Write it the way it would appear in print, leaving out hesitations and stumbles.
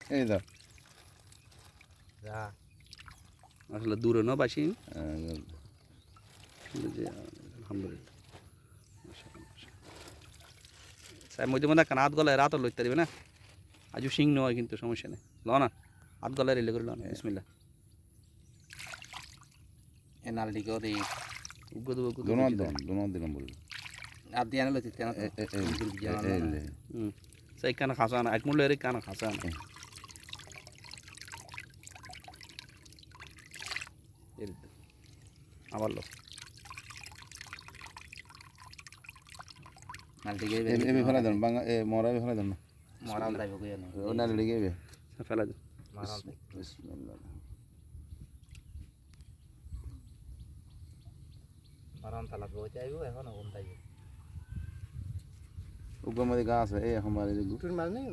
এই দাও যা আসলে দূরে না বাসি আহ, আলহামদুলিল্লাহ স্যার মধ্যে মধ্যে কান হাত গলায় রাতও লইতে দিবে না আজও সিং নয় কিন্তু সমস্যা নেই ল না হাত গলায় রিলে করে ল না বিসমিল্লা এ নালডিকেও দিই উগ্র দেবো উগ্র দোনো দিলাম বলবো আর দিয়ে আনলো তিতে না সেই কানা খাসা না এক মূল্য এর কানা খাসা না আবার লো নালডিকে এবে ফেলা দেন বাংলা মরা এবে ফেলা দেন না মরাল যাইব কই না ও না লেগে এবে ফেলা দিন মরাল বিসমিল্লাহ মরাল তালা গো যাইব এখন ওন যাইব উগ্র মধ্যে গা আছে এই এখন মারি টুন মার নেই